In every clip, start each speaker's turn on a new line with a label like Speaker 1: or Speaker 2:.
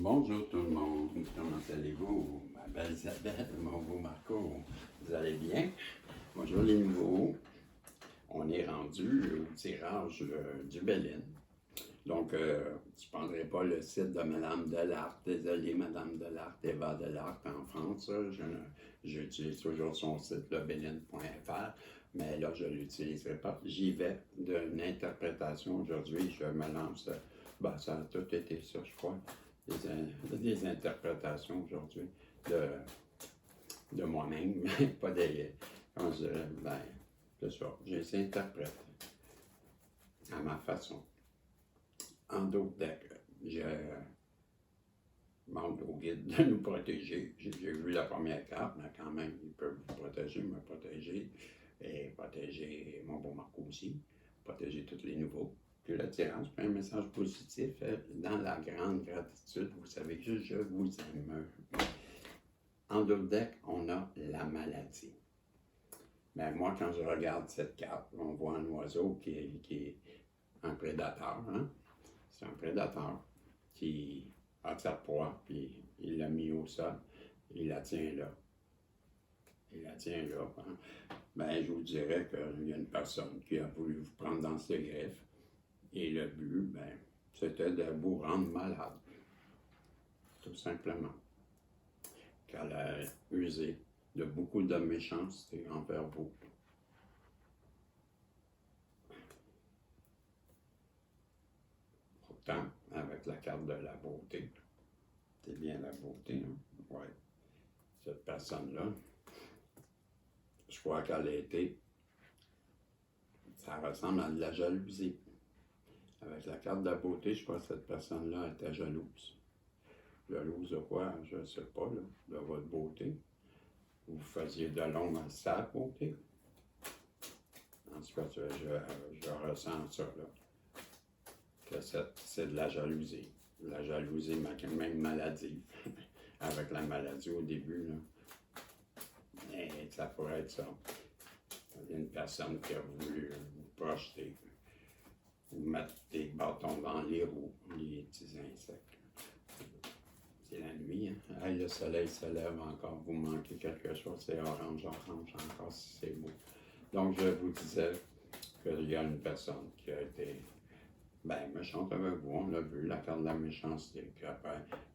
Speaker 1: Bonjour tout le monde, comment allez-vous? Ma belle Isabelle, mon beau Marco, vous allez bien? Bonjour les nouveaux, on est rendu au tirage du Bélin. Donc, je ne prendrai pas le site de Madame Delarte, désolé Madame Delarte, Eva Delarte en France, j'utilise toujours son site, lebélin.fr, mais là je ne l'utiliserai pas. J'y vais d'une interprétation aujourd'hui, je me lance, ça a tout été ça je crois. Des interprétations aujourd'hui de moi-même, pas des. Comment je dirais, c'est ça. Je les interprète à ma façon. En d'autres decks, je demande au guide de nous protéger. J'ai vu la première carte, mais quand même, ils peuvent vous protéger, me protéger, et protéger mon beau Marco aussi, protéger tous les nouveaux. Que le tirage, un message positif dans la grande gratitude. Vous savez que je vous aime. En deux deck, on a la maladie. Mais moi, quand je regarde cette carte, on voit un oiseau qui est un prédateur. Hein? C'est un prédateur qui a sa proie, puis il l'a mis au sol. Il la tient là. Il la tient là. Hein? Je vous dirais qu'il y a une personne qui a voulu vous prendre dans ses griffes. Et le but, c'était de vous rendre malade. Tout simplement. Qu'elle a usé de beaucoup de méchanceté envers vous. Pourtant, avec la carte de la beauté, c'est bien la beauté, hein? Oui. Cette personne-là, je crois qu'elle a été, ça ressemble à de la jalousie. Avec la carte de la beauté, je crois que cette personne-là était jalouse. Jalouse de quoi? Je ne sais pas, là, de votre beauté. Vous faisiez de l'ombre à sa beauté. En tout cas, je ressens ça, là. Que c'est de la jalousie. La jalousie, même maladie. Avec la maladie au début, là. Et ça pourrait être ça. Il y a une personne qui a voulu vous projeter, vous mettre des bâtons dans les roues, les petits insectes. C'est la nuit, hein? Le soleil se lève encore, vous manquez quelque chose, c'est orange encore, c'est beau. Donc, je vous disais qu'il y a une personne qui a été méchante avec vous, on l'a vu, la carte de la méchanceté,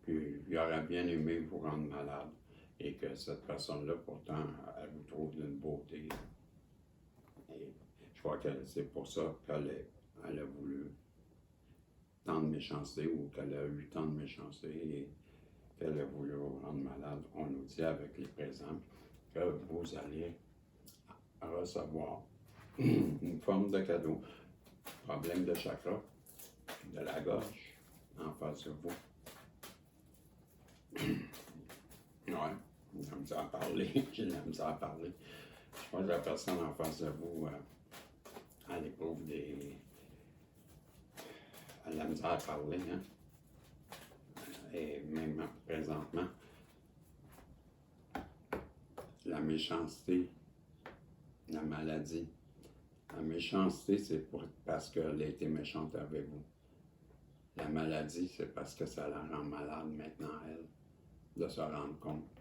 Speaker 1: puis il aurait bien aimé vous rendre malade, et que cette personne-là, pourtant, elle vous trouve d'une beauté. Et je crois que c'est pour ça qu'elle a voulu tant de méchanceté, ou qu'elle a eu tant de méchanceté, et qu'elle a voulu vous rendre malade. On nous dit avec les présents que vous allez recevoir une forme de cadeau. Problème de chakra, de la gorge, en face de vous. Ouais, j'ai la misère à parler, j'ai la misère à parler. Je crois que la personne en face de vous, elle éprouve elle a la misère à parler, hein. Et même présentement, la méchanceté, la maladie. La méchanceté, c'est parce qu'elle a été méchante avec vous. La maladie, c'est parce que ça la rend malade maintenant, elle, de se rendre compte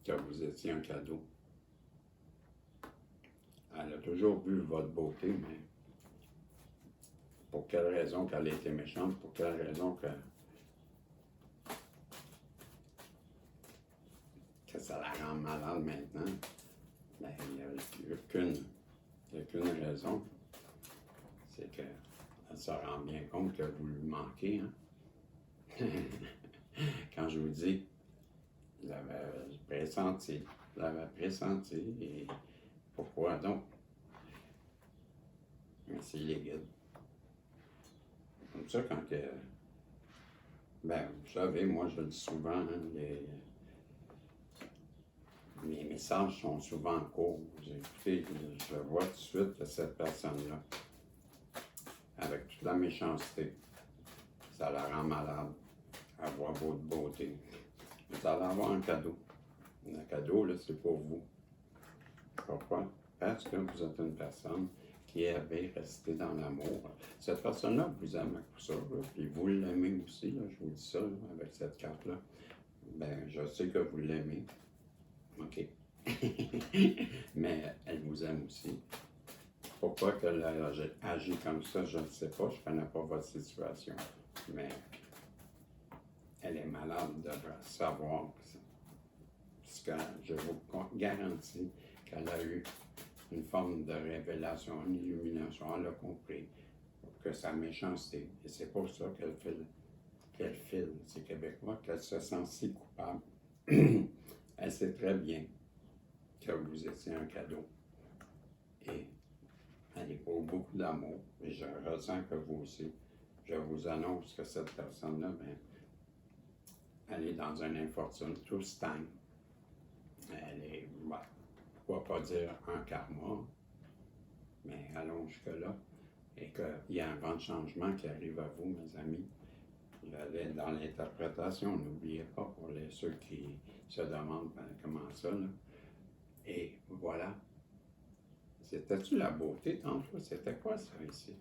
Speaker 1: que vous étiez un cadeau. Elle a toujours vu votre beauté, mais pour quelle raison qu'elle a été méchante, pour quelle raison que ça la rend malade maintenant, il n'y a aucune raison. C'est qu'elle se rend bien compte que vous lui manquez. Hein? Quand je vous dis, je l'avais pressenti, et pourquoi donc? Merci les guides. Comme ça, quand vous savez, moi je le dis souvent, hein, mes messages sont souvent courts. Écoutez, je vois tout de suite que cette personne-là, avec toute la méchanceté, ça la rend malade à voir votre beauté. Vous allez avoir un cadeau. Un cadeau, là, c'est pour vous. Pourquoi? Parce que vous êtes une personne qui avait resté dans l'amour. Cette personne-là vous aime pour ça, là, puis vous l'aimez aussi, là, je vous dis ça, là, avec cette carte-là. Ben, je sais que vous l'aimez. OK. Mais elle vous aime aussi. Pourquoi qu'elle a agi comme ça, je ne sais pas, je ne connais pas votre situation. Mais elle est malade de savoir, parce que je vous garantis qu'elle a eu une forme de révélation, une illumination, elle a compris que sa méchanceté, et c'est pour ça qu'elle file, ces Québécois, qu'elle se sent si coupable. Elle sait très bien que vous étiez un cadeau. Et elle éprouve beaucoup d'amour, et je ressens que vous aussi. Je vous annonce que cette personne-là, ben, elle est dans un infortune, tout stagne. Elle est, ben, pourquoi pas dire un karma, mais allons jusque-là. Et qu'il y a un vent de changement qui arrive à vous, mes amis. J'allais dans l'interprétation, n'oubliez pas pour ceux qui se demandent ben, comment ça, là. Et voilà. C'était-tu la beauté tantôt? C'était quoi ça ici?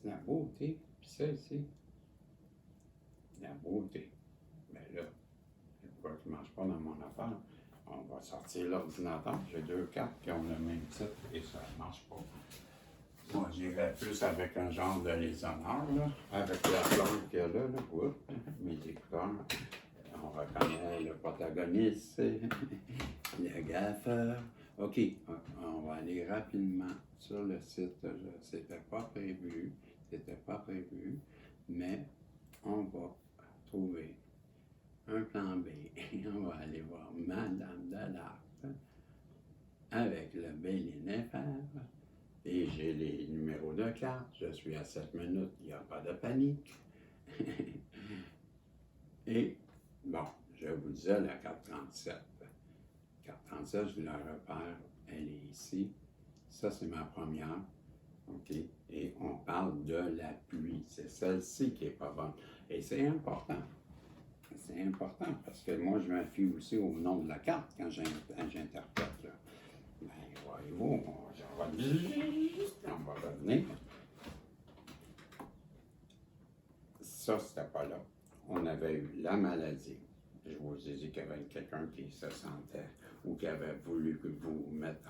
Speaker 1: La beauté, puis ça ici. La beauté. Ben là, pourquoi tu ne marche pas dans mon affaire? On va sortir l'ordinateur. J'ai 2 cartes qui ont le même titre et ça ne marche pas. Moi, j'irais plus avec un genre de lézardeur, là, avec la fleur qu'il y a là, oups, mes écouteurs. On reconnaît le protagoniste, le gaffeur. OK, on va aller rapidement sur le site. C'était pas prévu, mais on va trouver un plan B. On va aller voir Madame Delarpe avec le Bélinéfère. Et j'ai les numéros de carte. Je suis à 7 minutes, il n'y a pas de panique. Et bon, je vous disais la carte 37. Carte 37, je la repère, elle est ici. Ça, c'est ma première. OK? Et on parle de la pluie. C'est celle-ci qui n'est pas bonne. Et c'est important. C'est important parce que moi, je me fie aussi au nom de la carte quand j'interprète. Ben, voyez-vous, on va revenir. Ça, c'était pas là. On avait eu la maladie. Je vous ai dit qu'il y avait quelqu'un qui se sentait ou qui avait voulu que vous mettre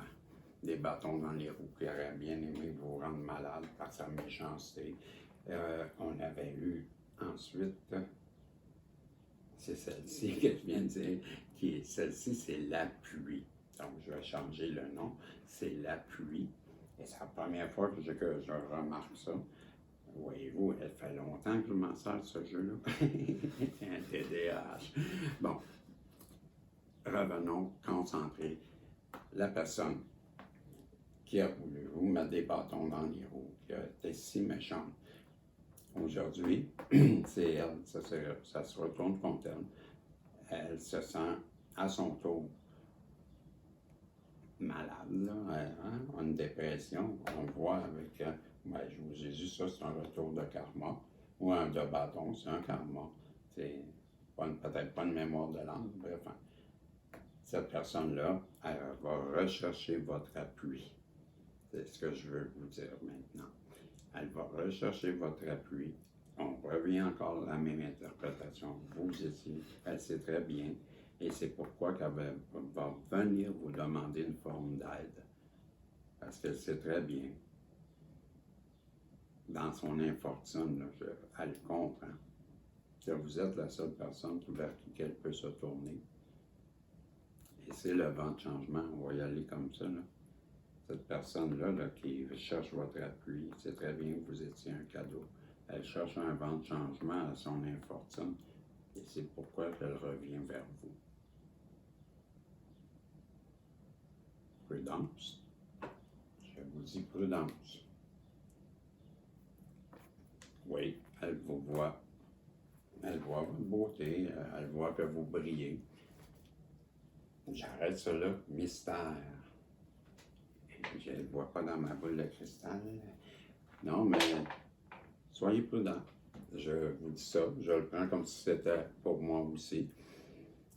Speaker 1: des bâtons dans les roues, qui aurait bien aimé vous rendre malade par sa méchanceté. On avait eu ensuite, c'est celle-ci que je viens de dire, celle-ci, c'est la pluie. Donc, je vais changer le nom. C'est la pluie. Et c'est la première fois que je remarque ça. Voyez-vous, elle fait longtemps que je m'en sers ce jeu-là. Un TDAH. Bon, revenons, concentrés. La personne qui a voulu vous mettre des bâtons dans les roues, qui a été si méchante, aujourd'hui, c'est elle, ça se retourne contre elle. Elle se sent à son tour malade, là, hein? Une dépression. On voit avec, ben, je vous ai dit, ça, c'est un retour de karma, ou un de bâton, c'est un karma. C'est peut-être pas une mémoire de l'âme, bref. Hein. Cette personne-là, elle va rechercher votre appui. C'est ce que je veux vous dire maintenant. Elle va rechercher votre appui. On revient encore à la même interprétation. Vous ici, elle sait très bien. Et c'est pourquoi qu'elle va venir vous demander une forme d'aide. Parce qu'elle sait très bien, dans son infortune, là, elle comprend que vous êtes la seule personne vers qui elle peut se tourner. Et c'est le vent de changement, on va y aller comme ça. Là. Cette personne-là là, qui cherche votre appui, c'est très bien que vous étiez un cadeau. Elle cherche un vent de changement à son infortune. Et c'est pourquoi elle revient vers vous. Prudence. Je vous dis prudence. Oui, elle vous voit. Elle voit votre beauté. Elle voit que vous brillez. J'arrête ça là. Mystère. Je ne le vois pas dans ma boule de cristal. Non, mais soyez prudents. Je vous dis ça. Je le prends comme si c'était pour moi aussi.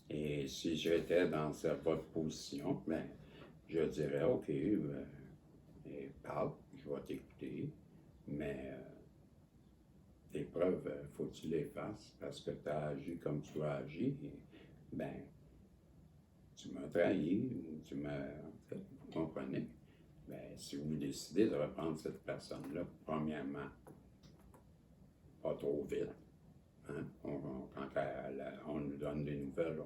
Speaker 1: Et si j'étais dans votre position, ben, je dirais, OK, parle, je vais t'écouter, mais tes preuves, faut que tu les fasses parce que tu as agi comme tu as agi. Et, ben, tu m'as trahi, ou tu m'as. Vous comprenez? Ben, si vous décidez de reprendre cette personne-là, premièrement, pas trop vite. Hein? Quand on nous donne des nouvelles,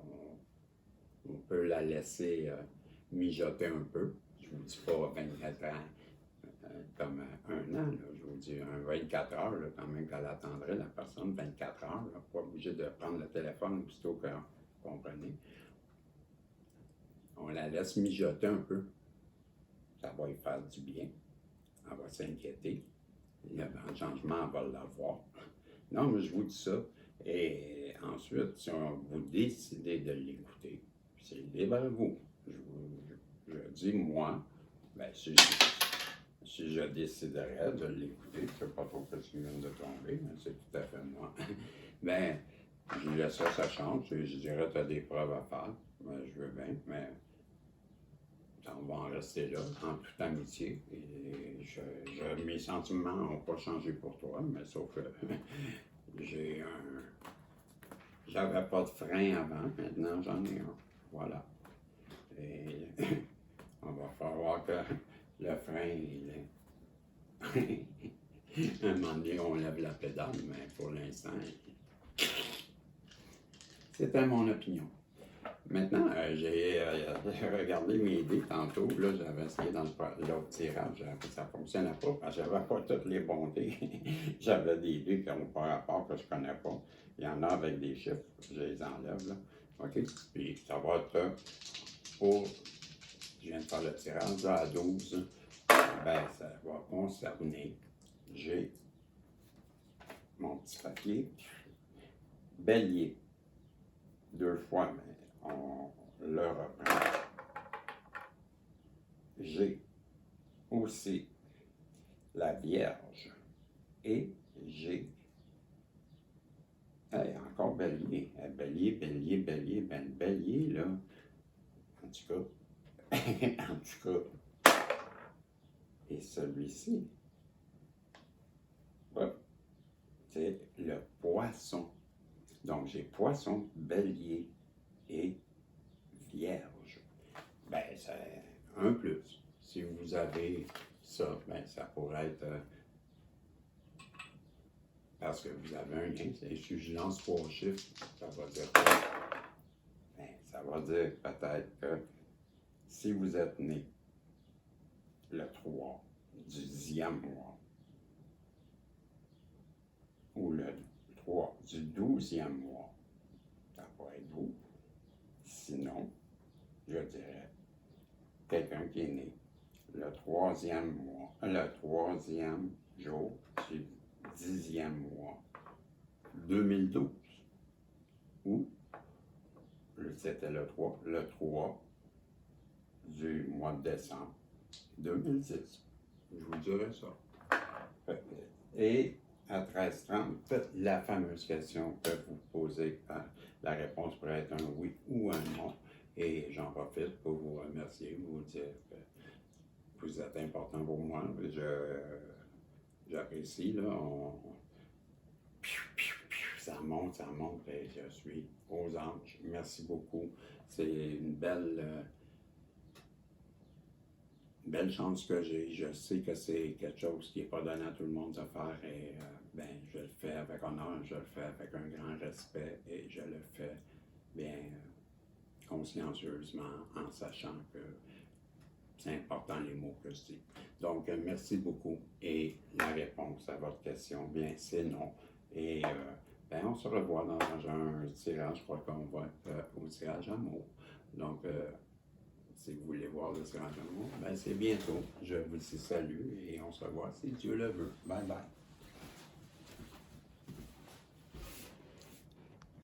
Speaker 1: on peut la laisser mijoter un peu. Je ne vous dis pas 24 ans, comme un an, là. Je vous dis 24 heures, là, quand même qu'elle attendrait la personne 24 heures, là, pas obligé de prendre le téléphone aussitôt que vous comprenez. On la laisse mijoter un peu. Ça va lui faire du bien. Elle va s'inquiéter. Le changement, elle va l'avoir. Non, mais je vous dis ça. Et ensuite, si vous décidez de l'écouter, c'est libre à vous. Je dis, moi, ben, si je déciderais de l'écouter, je ne sais pas trop ce qui vient de tomber, mais c'est tout à fait moi. Ben, je laisserais sa chance, je dirais, tu as des preuves à faire. Ben, je veux bien, mais on va en rester là, en toute amitié. Et mes sentiments n'ont pas changé pour toi, mais sauf que j'avais pas de frein avant, maintenant j'en ai un. Voilà. Et on va falloir que le frein, à un moment donné, on lève la pédale, mais pour l'instant, c'était mon opinion. Maintenant, j'ai regardé mes dés tantôt. Là, j'avais essayé dans l'autre tirage, ça ne fonctionnait pas parce que j'avais pas toutes les bons dés. J'avais des dés qui n'ont pas rapport, que je ne connais pas. Il y en a avec des chiffres, je les enlève, là. OK? Puis ça va être pour. Je viens de faire le tirage là, à 12. Ben, ça va concerner. J'ai mon petit papier. Bélier. 2 fois, mais on le reprend. J'ai aussi la Vierge et j'ai encore Bélier. Bélier, ben Bélier, là. En tout cas, en tout cas. Et celui-ci, c'est le Poisson. Donc, j'ai Poisson, Bélier et Vierge. Ben, c'est un plus. Si vous avez ça, ben, ça pourrait être parce que vous avez un lien. Si je lance 3 chiffres, ça va dire quoi? Ben, ça va dire peut-être que si vous êtes né le 3 du 10e mois ou le 3 du 12e mois, ça pourrait être vous. Sinon, je dirais quelqu'un qui est né le 3e mois, le 3e jour du 10e mois 2012. Ou, c'était le 3 du mois de décembre 2010. Je vous dirais ça. Et à 13h30, la fameuse question que vous posez, la réponse pourrait être un oui ou un non. Et j'en profite pour vous remercier, vous dire que vous êtes important pour moi. J'apprécie, là. Ça monte, et je suis aux anges. Merci beaucoup. C'est une belle chance que j'ai. Je sais que c'est quelque chose qui n'est pas donné à tout le monde de faire et ben, je le fais avec honneur, je le fais avec un grand respect et je le fais bien consciencieusement en sachant que c'est important les mots que je dis. Donc, merci beaucoup. Et la réponse à votre question, bien, c'est non. Et ben, on se revoit dans un tirage. Je crois qu'on va être au tirage amour. Donc, si vous voulez voir le tirage amour, ben, c'est bientôt. Je vous dis salut et on se revoit si Dieu le veut. Bye bye.